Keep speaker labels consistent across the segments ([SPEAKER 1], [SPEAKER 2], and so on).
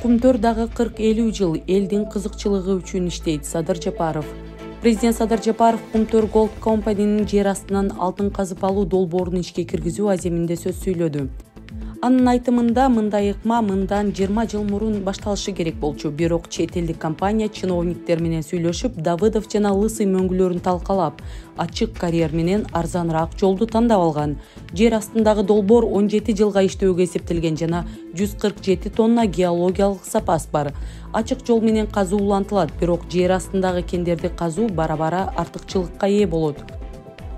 [SPEAKER 1] Кумтөр дагы 40-50 жыл элдин кызыкчылыгы үчүн иштейт. Садыр Жапаров. Президент Садыр Жапаров Кумтөр Gold Company'nin жер астынан алтын казып алуу долбоорун ишке киргизүү аземинде сөз сүйлөдү. Анын айтымында мындай ыкма мындан 20 жыл мурун башталышы керек болчу. Бирок чет элдик компания чиновниктер менен сүйлөшүп, Давыдов жана Лысый мөңгүлөрүн талкалап, ачык карьер менен арзаныраак жолду тандап алган. Жер астындагы долбоор 17 жылга иштөөгө эсептелген жана 147 тонна геологиялык запас бар. Ачык жол менен казуу улантылат, бирок жер астындагы кендерди казуу бара-бара артыкчылыкка ээ болот.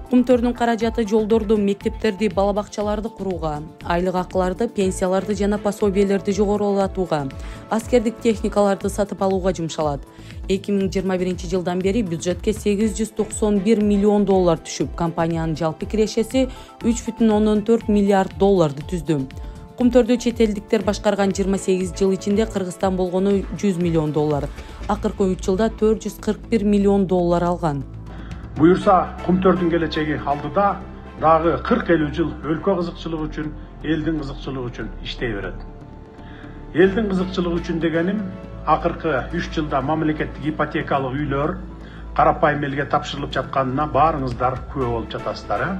[SPEAKER 1] Кумтөрдүн каражаты жолдорду, мектептерди, бала бакчаларды курууга, айлык акыларды, пенсияларды жана пособиелерди жогорулатууга, аскердик техникаларды сатып алууга жумшалат. 2021 жылдан бери бюджетке 891 миллион доллар түшүп, компаниянын жалпы кирешеси 3,4 миллиард долларды түздү. Кумтөрдү чет элдиктер башкарган 28 жыл ичинде Кыргызстан болгону 100 миллион доллар, акыркы 3 жылда 441 миллион доллар алган.
[SPEAKER 2] Буюрса, Кумтөрдүн келечеги алдыда дагы 40-50 жыл өлкө кызыкчылыгы үчүн, элдин кызыкчылыгы үчүн иштей берет. Элдин кызыкчылыгы үчүн дегеним, акыркы 3 жылда мамлекеттик ипотекалык үйлөр карапайым элге тапшырылып жатканына баарыңыздар күбө болуп жатасыздар.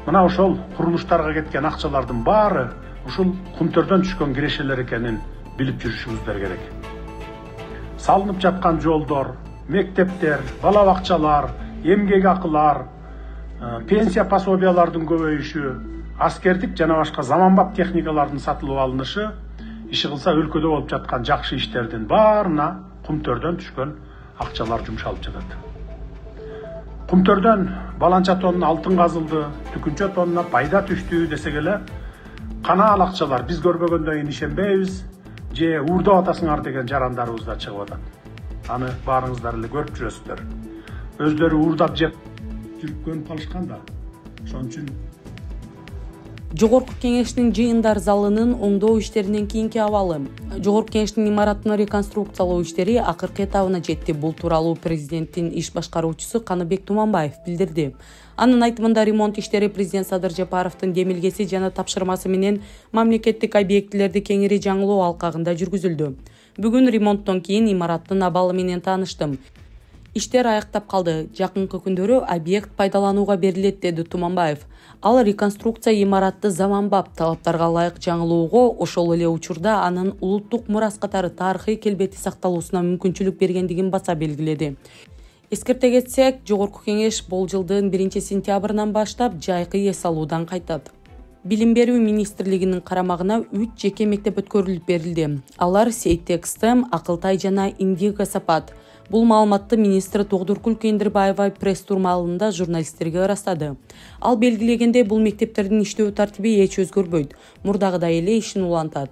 [SPEAKER 2] Мына ошол курулуштарга кеткен акчалардын баары ушул Кумтөрдөн түшкөн кирешелер экенин билип жүрүшүңүздөр керек. Салынып жаткан жолдор, мектептер, бала бакчалар, эмгек акылар, пенсия пособиялардын көбөйүшү, аскердик жана башка заманбап техникалардын сатылып алынышы, иши кылса өлкөдө болуп жаткан жакшы иштердин баарына Кумтөрдөн түшкөн акчалар жумшалып жатат. Кумтөрдөн баланча тонна алтын казылды, түкүнчө тонна пайда түштү десек эле, кана ал акчалар биз көрбөгөндөн кийин ишенбейбиз, же уурдап атасыңар деген жарандарыбыз да чыгып атат. Аны баарыңыздар эле көрүп жүрөсүздөр. Өздөрү уурдап жеп жүрүп көнүп калышкан да. Ошон үчүн
[SPEAKER 1] Жогорку кеңештин жыйындар залынын оңдоо иштеринен кийинки абалы. Жогорку кеңештин имаратын реконструкциялоо иштери акыркы этабына жетти. Бул тууралуу президенттин иш башкаруучусу Каныбек Туманбаев билдирди. Анын айтымында ремонт иштери президент Садыр Жапаровдун демилгеси жана тапшырмасы менен мамлекеттик объектилерди кеңири жаңылоо алкагында жүргүзүлдү. Бүгүн ремонттон кийин имараттын абалы менен тааныштым. Иштер аяктап калды. Жакынкы күндөрү объект пайдаланууга берилет, деди Туманбаев. Ал реконструкция имаратты заманбап талаптарга ылайык жаңылоого, ошол эле учурда анын улуттук мурас катары тарыхый келбети сакталуусуна мүмкүнчүлүк бергендигин баса белгиледи. Эскерте кетсек, Жогорку кеңеш бул жылдын 1-сентябрынан баштап жайкы эс алуудан кайтат. Билим берүү министрлигинин карамагына 3 жеке мектеп өткөрүлүп берилди. Алар Сейтек STEM, Акылтай жана Индиго Сапат. Бул маалыматты министр Тогдуркул Кендирбаева пресс-тур маалында журналисттерге ырастады. Ал белгилегендей, бул мектептердин иштөө тартиби эч өзгөрбөйт, мурдагыдай эле ишин улантат.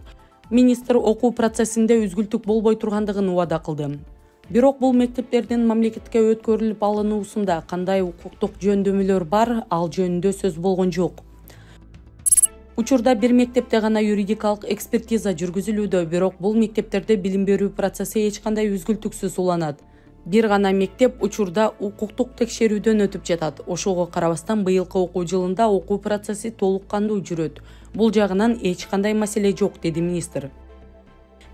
[SPEAKER 1] Министр окуу процессинде үзгүлтүк болбой тургандыгын убада кылды. Бирок бул мектептердин мамлекетке өткөрүлүп алынуусунда кандай укуктук жөндөмүлөр бар, ал жөнүндө сөз болгон жок. Учурда бир мектепте гана юридикалык экспертиза жүргүзүлүүдө, бирок бул мектептерде билим берүү процесси эч кандай үзгүлтүксүз уланат. Бир гана мектеп учурда укуктук текшерүүдөн өтүп жатат. Ошого карабастан быйылкы окуу жылында окуу процесси толук кандуу жүрөт. Бул жагынан эч кандай маселе жок, деди министр.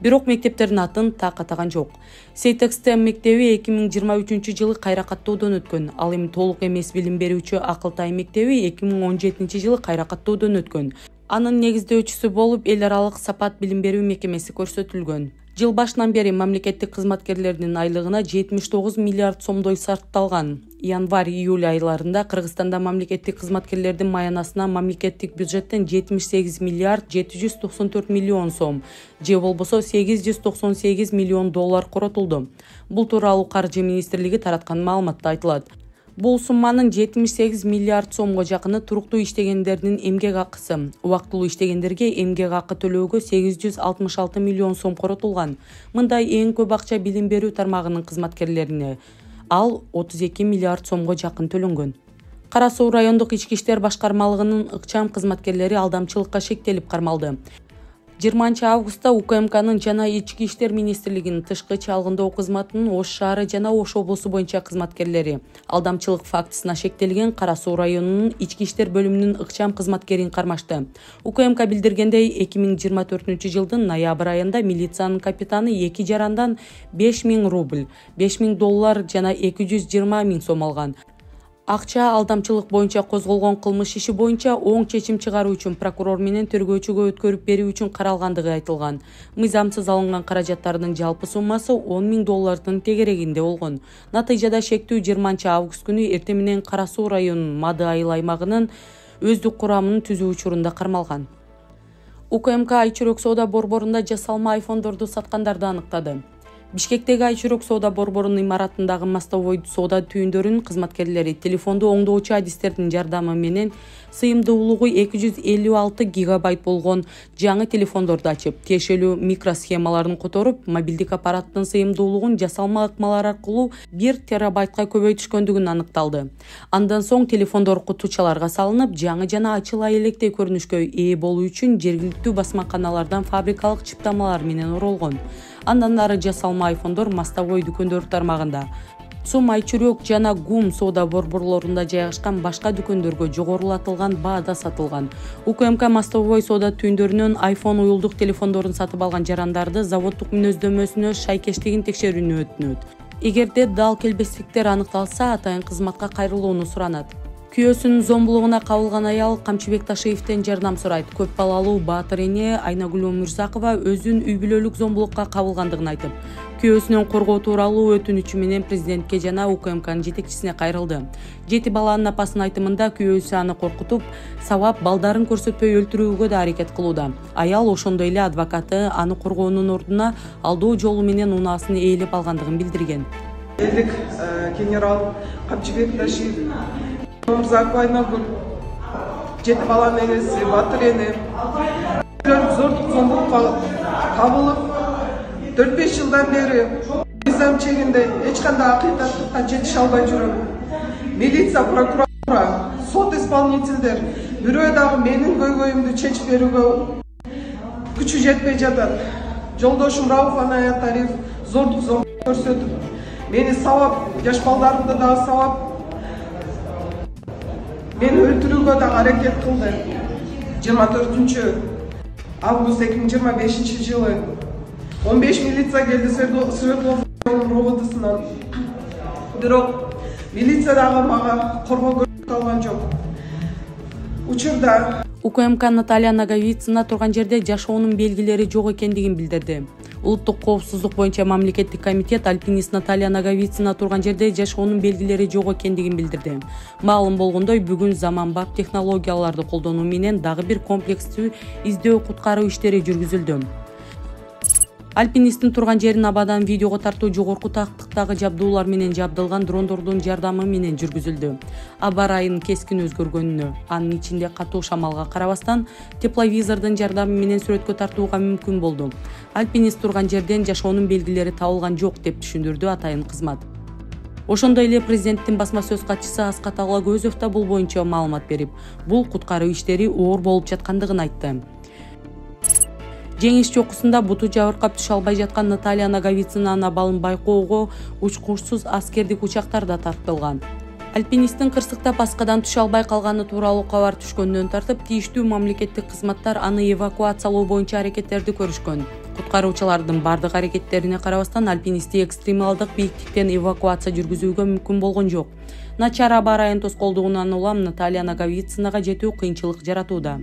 [SPEAKER 1] Бирок мектептердин атын так атаган жок. Сейтек STEM мектеби 2023 жылы кайра каттоодон өткөн. Ал эми толук эмес билим берүүчү Акылтай мектеби 2017 жылы кайра каттоодон өткөн. Анын негиздөөчүсү болуп эл аралык Сапат билим берүү мекемеси көрсөтүлгөн. Жыл башынан бери мамлекеттик кызматкерлердин айлыгына 79 миллиард сомдой сарпталган. Январь-июль айларында Кыргызстанда мамлекеттик кызматкерлердин маянасына мамлекеттик бюджеттен 78 миллиард 794 миллион сом, же болбосо 898 миллион доллар коротулду. Бул тууралуу Каржы министрлиги тараткан маалыматта айтылат. Бул сумманын 78 миллиард сомго жакыны туруктуу иштегендердин эмгек акысы. Убактылуу иштегендерге эмгек акы төлөөгө 866 миллион сом коротулган. Мындай эң көп акча билим берүү тармагынын кызматкерлерине. Ал 32 миллиард сомго жакын төлөнгөн. Кара Суу райондук ички иштер башкармалыгынын ыкчам кызматкерлери алдамчылыкка шектелип кармалды. 20-августта УКМКнын жана Ички иштер министрлигинин тышкы чалгындоо кызматынын Ош шаары жана Ош облусу боюнча кызматкерлери алдамчылык фактысына шектелген Кара Суу районунун ички иштер бөлүмүнүн ыкчам кызматкерин кармашты. УКМК билдиргендей, 2024-жылдын ноябрь айында милициянын капитаны 2 жарандан 5000 рубль, 5000 доллар жана 220 000 сом алган. Акча алдамчылык боюнча козголгон кылмыш иши боюнча оң чечим чыгаруу үчүн прокурор менен тергөөчүгө өткөрүп берүү үчүн каралгандыгы айтылган. Мыйзамсыз алынган каражаттардын жалпы суммасы 10 000 доллардын тегерегинде болгон. Натыйжада шектүү 20-август күнү эртең менен Кара Суу районунун Мады айыл аймагынын өздүк курамын түзүү учурунда кармалган. УКМК Айчүрөк соода борборунда жасалма айфондорду саткандарды аныктады. Бишкектеги Айчүрөк соода борборунун имаратындагы мостовой соода түйүндөрүнүн кызматкерлери телефонду оңдоочу адистердин жардамы менен сыйымдуулугу 256 гигабайт болгон жаңы телефондорду ачып, тиешелүү микросхемаларын которуп, мобилдик аппараттын сыйымдуулугун жасалма ыкмалар аркылуу 1 терабайтка көбөйтүшкөндүгүн аныкталды. Андан соң телефондор кутучаларга салынып, жаңы жана ачыла электей көрүнүшкө ээ болуу үчүн жергиликтүү басмаканалардан фабрикалык чыптамалар менен оролгон. Андан ары жасалма айфондор мостовой дүкөндөр тармагында, ЦУМ Айчүрөк жана ГУМ соода борборлорунда жайгашкан башка дүкөндөргө жогорулатылган баада сатылган. УКМК мостовой соода түйүндөрүнөн iPhone уюлдук телефондорун сатып алган жарандарды заводдук мүнөздөмөсүнө шайкештигин текшерүүнү өтүнөт. Эгерде дал келбестиктер аныкталса, атайын кызматка кайрылууну суранат. Күйөөсүнүн зомбулугуна кабылган аял Камчыбек Ташиевден жардам сурайт. Көп балалуу баатыр эне Айнагүл Өмүрзакова өзүн үй бүлөлүк зомбулукка кабылгандыгын айтып, күйөөсүнөн коргоо тууралуу өтүнүчү менен президентке жана УКМКнын жетекчисине кайрылды. 7 баланын апасынын айтымында күйөөсү аны коркутуп, сабап балдарын көрсөтпөй өлтүрүүгө да аракет кылууда. Аял ошондой эле адвокаты аны коргоонун ордуна алдоо жолу менен унаасын ээлеп алгандыгын билдирген.
[SPEAKER 3] Элдик генерал Камчыбек Ташиев, Өмүрзакова Айнагүл, 7 баланын энеси Батыр эне зордук зомбулукка кабылып, 4-5 жылдан бери мыйзам чегинде эч кандай акыйкатка жетише албай жүрөм. Милиция, прокуратура, сот исполнительдер бирөө дагы менин көйгөйүмдү чечип берүүгө күчү жетпей жатат. Жолдошум Рауф Анаятарев зордук зомбулук көрсөтүп, мени сабап, жаш балдарымды дагы сабап, мени өлтүрүүгө да аракет кылды. 24 август 2025 жылы 15 милиция келди Свердлов роводусунан. Бирок милиция дагы мага коргоо көрсөтө алган жок. Учурда
[SPEAKER 1] УКМК Наталья Наговицына турган жерде жашоонун белгилери жок экендигин билдирди. Улуттук коопсуздук боюнча мамлекеттик комитет альпинист Наталья Наговицына турган жерде жашоонун белгилери жок экендигин билдирди. Маалым болгондой, бүгүн заманбап технологияларды колдонуу менен дагы бир комплекстүү издөө куткаруу иштери жүргүзүлдү. Альпинисттин турган жерин абадан видеого тартуу жогорку тактыктагы жабдуулар менен жабдылган дрондордун жардамы менен жүргүзүлдү. Аба ырайынын кескин өзгөргөнүнө, анын ичинде катуу шамалга карабастан, тепловизордун жардамы менен сүрөткө тартууга мүмкүн болду. Альпинист турган жерден жашоонун белгилери табылган жок деп түшүндүрдү атайын кызмат. Ошондой эле президенттин басма сөз катчысы Аскат Алагөзов да бул боюнча маалымат берип, бул куткаруу иштери оор болуп жаткандыгын айтты. Жеңиш чокусунда буту жабыркап түшө албай жаткан Наталья Наговицынын абалын байкоого учкучсуз аскердик учактар да тартылган. Альпинисттин кырсыктап аскадан түшө албай калганы тууралуу кабар түшкөндөн тартып, тийиштүү мамлекеттик кызматтар аны эвакуациялоо боюнча аракеттерди көрүшкөн. Куткаруучулардын бардык аракеттерине карабастан альпинистти экстремалдык бийиктиктен эвакуация жүргүзүүгө мүмкүн болгон жок. Начар аба ырайын тоскоолдугунан улам Наталья Наговицынага жетүү кыйынчылык жаратууда.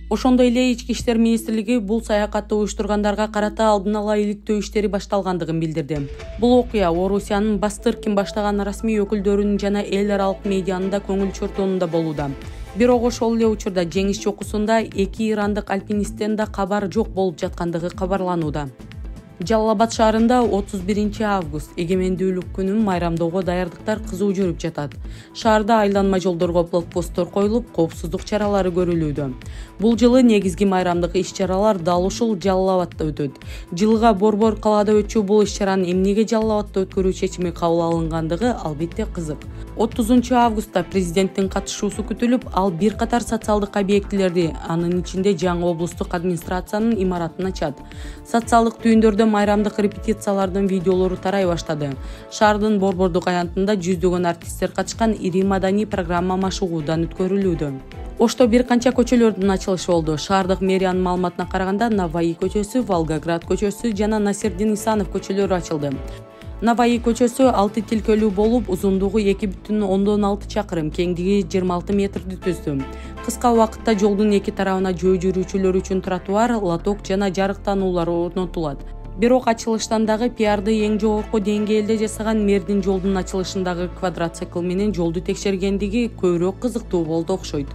[SPEAKER 1] Ошондой эле Ички иштер министрлиги бул саякатты уюштургандарга карата алдын ала иликтөө иштери башталгандыгын билдирди. Бул окуя Орусиянын Бастыркин баштаган расмий өкүлдөрүнүн жана эл аралык медианын да көңүл чортонунда болууда. Бирок ошол эле учурда жеңиш чокусунда 2 ирандык альпинисттен да кабар жок болуп жаткандыгы кабарланууда. Жалал Абад шаарында 31 август эгемендүүлүк күнүн майрамдоого даярдыктар кызуу жүрүп жатат. Шаарда айланма жолдорго блокпосттор коюлуп, коопсуздук чаралары көрүлүүдө. Бул жылы негизги майрамдык иш-чаралар дал ушул Жалал Абадта өтөт. Жылга борбор калаада өтчү бул иш-чараны эмнеге Жалал Абадта өткөрүү чечими кабыл алынгандыгы албетте кызык. 30 августта президенттин катышуусу күтүлүп, ал бир катар социалдык объектилерди, анын ичинде жаңы облустук администрациянын имаратын ачат. Социалдык түйүндөрдө майрамдык репетициялардын видеолору тарай баштады. Шаардын борбордук аянтында жүздөгөн артисттер катышкан ири маданий программа машыгуудан өткөрүлүүдө. Ошто бир канча көчөлөрдүн ачылышы болду. Шаардык мэриянын маалыматына караганда Наваи көчөсү, Волгоград көчөсү жана Насирдин Исанов көчөлөрү ачылды. Наваи көчөсү 6 тилкөлүү болуп, узундугу 2,6 чакырым, кеңдиги 26 метрди түздү. Кыска убакытта жолдун эки тарабына жөө жүрүүчүлөр үчүн тротуар, лоток жана жарыктануулар орнотулат. Бирок ачылыштан дагы пиарды эң жогорку деңгээлде жасаган мэрдин жолдун ачылышындагы квадроцикл менен жолду текшергендиги көбүрөөк кызыктуу болду окшойт.